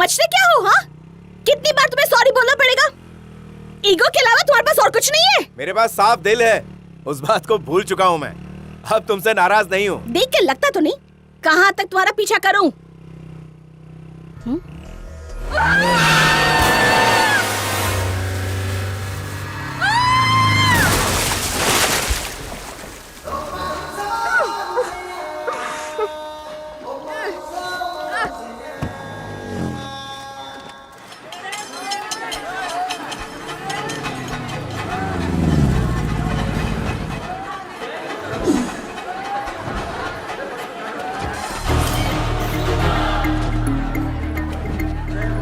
समझते क्या हो? हाँ, कितनी बार तुम्हें सॉरी बोलना पड़ेगा? ईगो के अलावा तुम्हारे पास और कुछ नहीं है? मेरे पास साफ दिल है, उस बात को भूल चुका हूँ मैं। अब तुमसे नाराज नहीं हूँ। देख के लगता तो नहीं, कहाँ तक तुम्हारा पीछा करूं?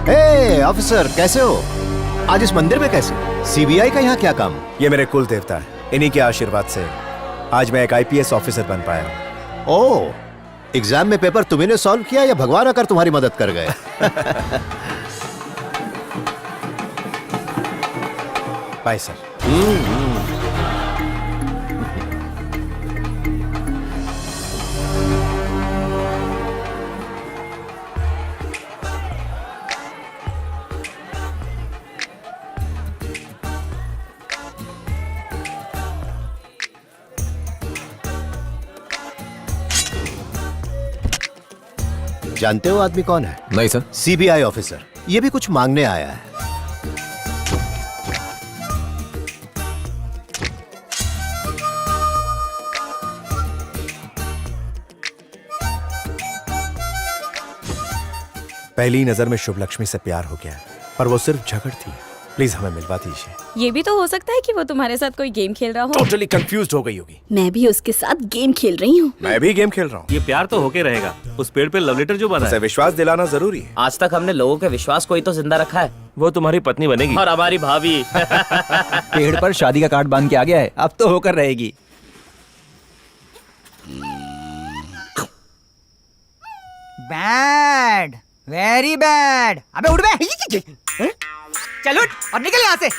हे ऑफिसर, कैसे हो? आज इस मंदिर में कैसे? सीबीआई का यहाँ क्या काम? ये मेरे कुल देवता है, इन्हीं के आशीर्वाद से आज मैं एक आईपीएस ऑफिसर बन पाया हूँ। ओह, एग्जाम में पेपर तुम्ही ने सॉल्व किया या भगवान आकर तुम्हारी मदद कर गए? Bye sir. जानते हो आदमी कौन है? नहीं सर। CBI officer. ये भी कुछ मांगने आया है। पहली नजर में शुभ लक्ष्मी से प्यार हो गया, पर वो सिर्फ झगड़ थी। प्लीज हमें मिलवा दीजिए। ये भी तो हो सकता है कि वो तुम्हारे साथ कोई गेम खेल रहा हो। टोटली कंफ्यूज्ड हो गई होगी। मैं भी उसके साथ गेम खेल रही हूँ। मैं भी गेम खेल रहा हूँ। ये प्यार तो होके रहेगा। उस पेड़ पे लव लेटर जो बना उसे है, विश्वास दिलाना जरूरी है। आज तक हमने लोगों के विश्वास को ही तो जिंदा रखा है। वो तुम्हारी पत्नी बनेगी। और हमारी भाभी। पेड़ पर शादी का कार्ड बांध के आ गया है, अब तो होकर रहेगी। Bad, very bad. अबे उठ बे, चल उठ और निकल यहाँ से।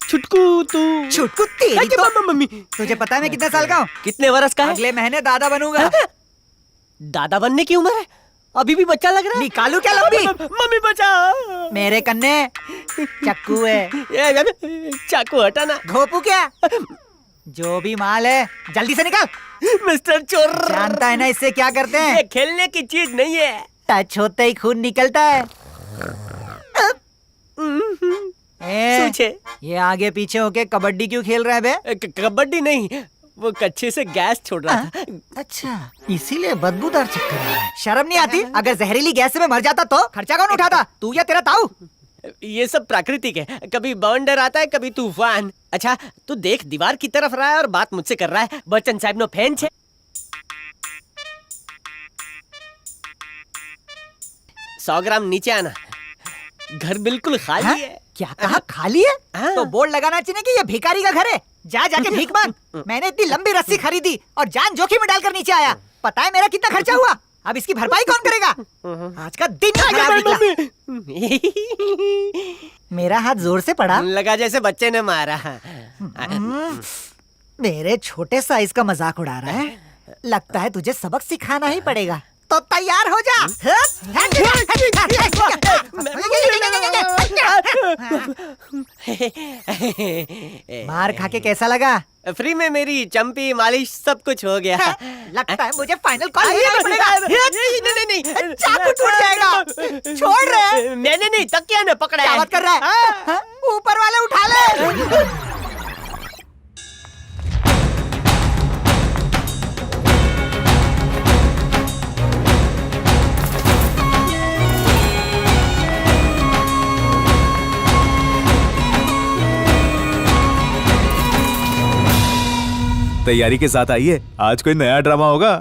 छुटकू तू। छुटकू तेरी तो। मम्मी तुझे पता है मैं कितने साल का हूँ? कितने वर्ष का है? अगले महीने दादा बनूंगा। दादा बनने की उम्र है? अभी भी बच्चा लग रहा है। निकालू क्या लंबी? मम्मी बचा। मेरे कन्ने चक्कू है। चाकू हटाना। घोपू क्या? जो भी माल है जल्दी से निकाल। मिस्टर चोर। जानता है ना इससे क्या करते हैं? ये खेलने की चीज नहीं है। टच होते ही खून निकलता है। सोचे ये आगे पीछे होके कबड्डी क्यों खेल रहा है बे? कबड्डी नहीं, वो कच्चे से गैस छोड़ रहा था। अच्छा, इसीलिए बदबूदार चक्कर है। शर्म नहीं आती? अगर जहरीली गैस से मैं मर जाता तो खर्चा कौन उठाता? तू या तेरा ताऊ? ये सब प्राकृतिक है, कभी बवंडर आता है, कभी तूफान। अच्छा तू देख, दीवार की तरफ रहा है और बात मुझसे कर रहा है। बच्चन साहब नो फैन छे। 100 ग्राम नीचे आना। घर बिल्कुल खाली है। क्या कहा खाली है? हाँ। तो बोर्ड लगाना चाहिए कि ये भिखारी का घर है। जा जाके भीख मांग। मैंने इतनी लंबी रस्सी खरीदी और जान जोखिम में डालकर नीचे आया। पता है मेरा कितना खर्चा हुआ? अब इसकी भरपाई कौन करेगा? आज का दिन खराब निकला। मेरा हाथ जोर से पड़ा। लगा जैसे बच्चे ने मारा। मेरे छोटे साइज का मजाक उड़ा रहा है। लगता है तुझे सबक सिखाना ही पड़ेगा। तो तैयार हो जा। मार खा के कैसा लगा? फ्री में मेरी चंपी मालिश सब कुछ हो गया। लगता है मुझे फाइनल कॉल लेना पड़ेगा। नहीं, चाकू टूट जाएगा। छोड़ रहे। मैंने नहीं, तकिया ने पकड़ा क्या है। बात कर रहा है? ऊपर वाले उठा ले। तैयारी के साथ आइए, आज कोई नया ड्रामा होगा।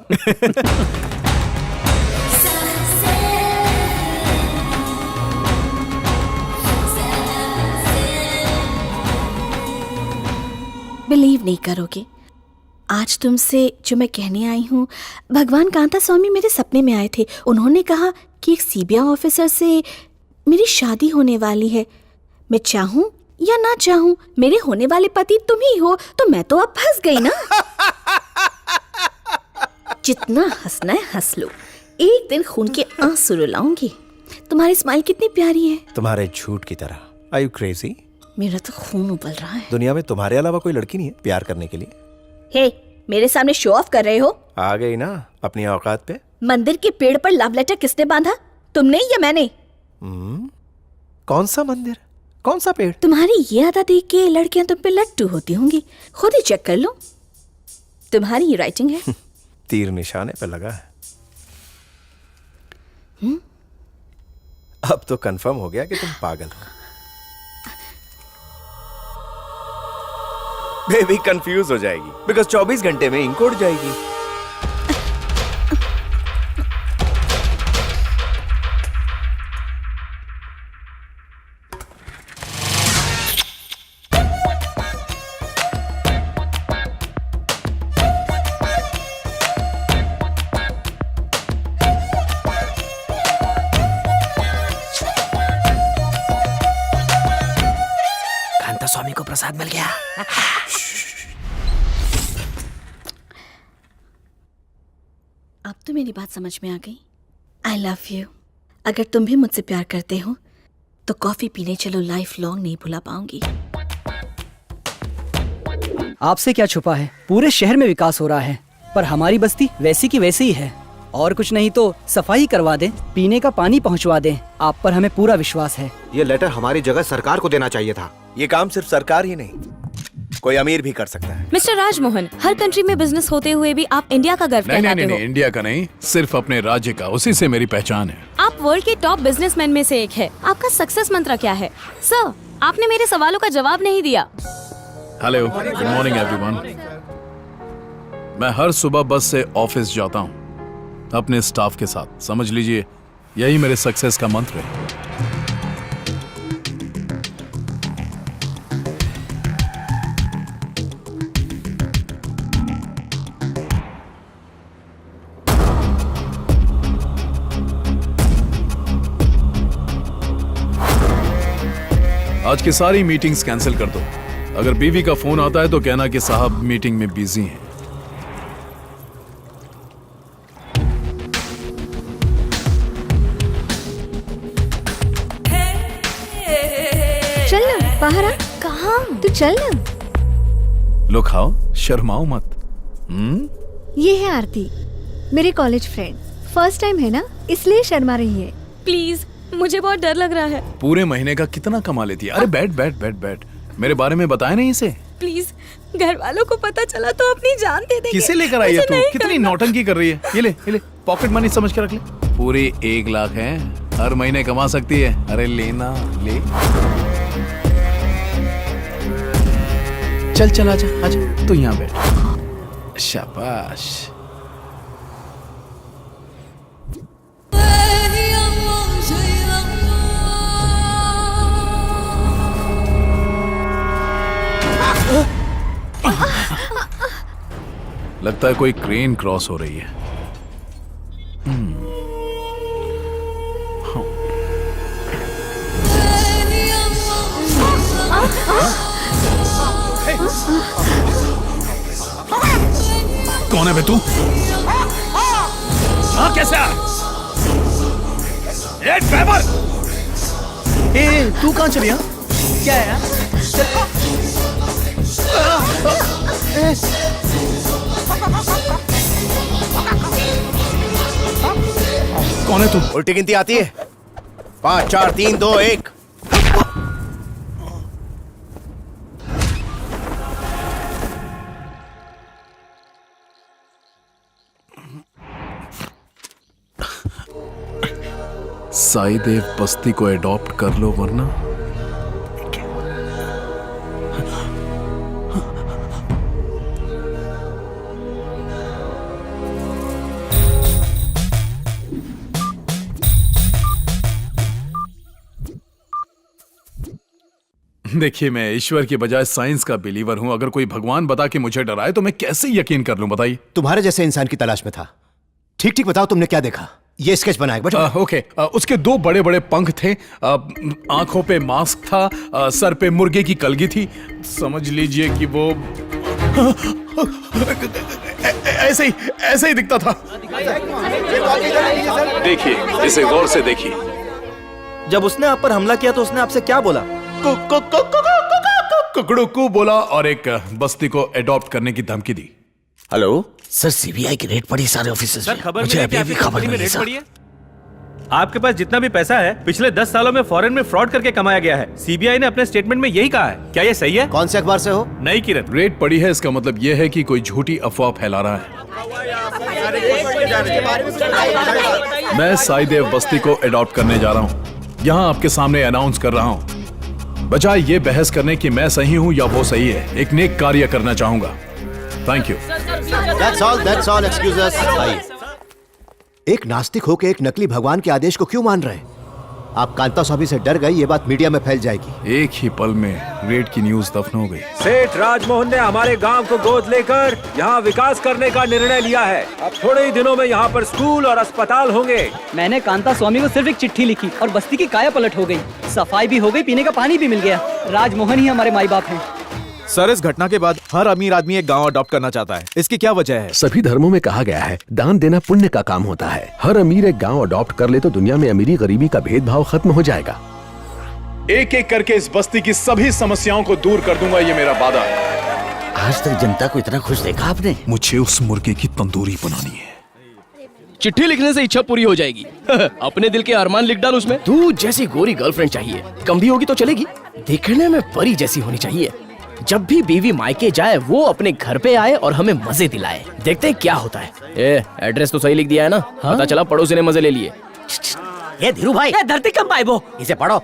बिलीव नहीं करोगे, आज तुमसे जो मैं कहने आई हूँ, भगवान कांता स्वामी मेरे सपने में आए थे। उन्होंने कहा कि एक सीबीआई ऑफिसर से मेरी शादी होने वाली है। मैं चाहूँ या ना चाहूँ, मेरे होने वाले पति तुम ही हो, तो मैं तो अब फंस गई ना। जितना हंसना है हंस लो, एक दिन खून के आंसू रुलाऊंगी। तुम्हारी स्माइल कितनी प्यारी है। तुम्हारे झूठ की तरह। Are you crazy? मेरा तो खून उबल रहा है। दुनिया में तुम्हारे अलावा कोई लड़की नहीं है प्यार करने के लिए। हे, मेरे सामने शो ऑफ कर रहे हो? आ गई ना अपनी औकात पे। मंदिर के पेड़ पर लव लेटर किसने बांधा, तुमने या मैंने? कौन सा मंदिर, कौन सा पेड़? तुम्हारी ये आदत देख के लड़कियां तुम पे लट्टू होती होंगी। खुद ही चेक कर लो, तुम्हारी ये राइटिंग है। तीर निशाने पे लगा है। अब तो कंफर्म हो गया कि तुम पागल हो। बेबी कंफ्यूज हो जाएगी बिकॉज 24 घंटे में इंक उड़ जाएगी। कांता स्वामी को प्रसाद मिल गया। अब तो मेरी बात समझ में आ गई। I love you. अगर तुम भी मुझसे प्यार करते हो तो कॉफी पीने चलो, लाइफ लॉन्ग नहीं भुला पाऊंगी। आपसे क्या छुपा है, पूरे शहर में विकास हो रहा है, पर हमारी बस्ती वैसी की वैसी ही है। और कुछ नहीं तो सफाई करवा दें, पीने का पानी पहुंचवा दें। आप पर हमें पूरा विश्वास है। ये लेटर हमारी जगह सरकार को देना चाहिए था। ये काम सिर्फ सरकार ही नहीं, कोई अमीर भी कर सकता है। मिस्टर राजमोहन, हर कंट्री में बिजनेस होते हुए भी आप इंडिया का गर्व कहलाते हो। इंडिया का नहीं, सिर्फ अपने राज्य का, उसी से मेरी पहचान है। आप वर्ल्ड के टॉप बिजनेसमैन में से एक है। आपका सक्सेस मंत्र क्या है? सर, आपने मेरे सवालों का जवाब नहीं दिया। Hello, good morning everyone. मैं हर सुबह बस से ऑफिस जाता हूँ अपने स्टाफ के साथ। समझ लीजिए यही मेरे सक्सेस का मंत्र है। आज की सारी मीटिंग्स कैंसिल कर दो। अगर बीवी का फोन आता है तो कहना कि साहब मीटिंग में बिजी हैं। चल ना बाहर आ। कहाँ? तू चल ना। लो खाओ, शर्माओ मत। ये है आरती, मेरी कॉलेज फ्रेंड। फर्स्ट टाइम है ना, इसलिए शर्मा रही है। प्लीज, मुझे बहुत डर लग रहा है। पूरे महीने का कितना कमा लेती है? अरे बैठ बैठ बैठ बैठ। मेरे बारे में बताया नहीं इसे। प्लीज, घर वालों को पता चला तो अपनी जान दे देंगे। किसे लेकर आई है तू? कितनी नौटंकी कर रही है। ये ले पॉकेट मनी समझ के रख ले। पूरे 1 लाख है, हर महीने कमा सकती है। अरे लेना ले। चल आजा तू यहाँ बैठ। शाबाश। लगता है कोई क्रेन क्रॉस हो रही है। कौन है बे तू? कैसे? ड्राइवर! तू कहाँ चली? क्या है? कौन है तू? उल्टी गिनती आती है? 5 4 3 2 1। साई देव बस्ती को एडॉप्ट कर लो वरना। देखिए, मैं ईश्वर की बजाय साइंस का बिलीवर हूं। अगर कोई भगवान बता के मुझे डराए तो मैं कैसे यकीन कर लूं? बताइए। तुम्हारे जैसे इंसान की तलाश में था। ठीक ठीक बताओ, तुमने क्या देखा? ये स्केच बनाया? ओके, उसके 2 बड़े बड़े पंख थे, आंखों पे मास्क था, सर पे मुर्गे की कलगी थी। समझ लीजिए कि वो ऐसे ही दिखता था। देखिए, इसे गौर से देखिए। जब उसने आप पर हमला किया तो उसने आपसे क्या बोला? कुकड़ू को बोला और एक बस्ती को अडॉप्ट करने की धमकी दी। हेलो सर सीबीआई की रेड पड़ी सारे ऑफिसर्स सर खबर मिली कि आपकी कंपनी में रेड पड़ी है। आपके पास जितना भी पैसा है पिछले 10 सालों में फॉरेन में फ्रॉड करके कमाया गया है। सीबीआई ने अपने स्टेटमेंट में यही कहा है। क्या ये सही है? कौन से अखबार से हो? नई किरण। रेड पड़ी है, इसका मतलब यह है कि कोई झूठी अफवाह फैला रहा है। मैं साईदेव बस्ती को अडॉप्ट करने जा रहा हूँ। यहाँ आपके सामने अनाउंस कर रहा हूँ। बजाय ये बहस करने की मैं सही हूँ या वो सही है, एक नेक कार्य करना चाहूंगा। Thank you. That's all, excuse us. भाई, एक नास्तिक होकर एक नकली भगवान के आदेश को क्यों मान रहे हैं? आप कांता स्वामी से डर गए, ये बात मीडिया में फैल जाएगी। एक ही पल में रेड की न्यूज दफन हो गई। सेठ राजमोहन ने हमारे गांव को गोद लेकर यहाँ विकास करने का निर्णय लिया है। अब थोड़े ही दिनों में यहाँ पर स्कूल और अस्पताल होंगे। मैंने कांता स्वामी को सिर्फ एक चिट्ठी लिखी और बस्ती की काया पलट हो गई। सफाई भी हो गई, पीने का पानी भी मिल गया। राजमोहन ही हमारे माई बाप हैं। सर, इस घटना के बाद हर अमीर आदमी एक गांव अडॉप्ट करना चाहता है। इसकी क्या वजह है? सभी धर्मों में कहा गया है दान देना पुण्य का काम होता है। हर अमीर एक गांव अडॉप्ट कर ले तो दुनिया में अमीरी गरीबी का भेदभाव खत्म हो जाएगा। एक एक करके इस बस्ती की सभी समस्याओं को दूर कर दूंगा, ये मेरा वादा है। आज तक जनता को इतना खुश देखा आपने? मुझे उस मुर्गे की तंदूरी बनानी है। चिट्ठी लिखने से इच्छा पूरी हो जाएगी। अपने दिल के अरमान लिख डाल उसमें। तू जैसी गोरी गर्लफ्रेंड चाहिए, कम भी होगी तो चलेगी। दिखने में परी जैसी होनी चाहिए। जब भी बीवी मायके जाए वो अपने घर पे आए और हमें मजे दिलाए। देखते हैं क्या होता है। एड्रेस तो सही लिख दिया है ना? हाँ? पता चला पड़ोसी ने मजे ले लिए। ये धीरू भाई, ये धरती कम पाए वो, इसे पढ़ो।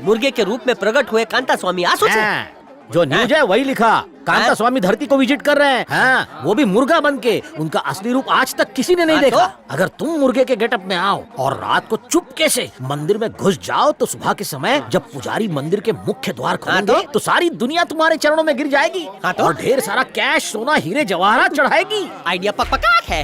मुर्गे के रूप में प्रकट हुए कांता स्वामी आंसू से। जो न्यूज है वही लिखा। कांता स्वामी धरती को विजिट कर रहे हैं। हाँ, वो भी मुर्गा बन के। उनका असली रूप आज तक किसी ने नहीं देखा। अगर तुम मुर्गे के गेटअप में आओ और रात को चुपके से मंदिर में घुस जाओ तो सुबह के समय जब पुजारी मंदिर के मुख्य द्वार खोलेंगे तो सारी दुनिया तुम्हारे चरणों में गिर जाएगी और ढेर सारा कैश, सोना, हीरे जवाहरात चढ़ाएगी। आइडिया पक्का है।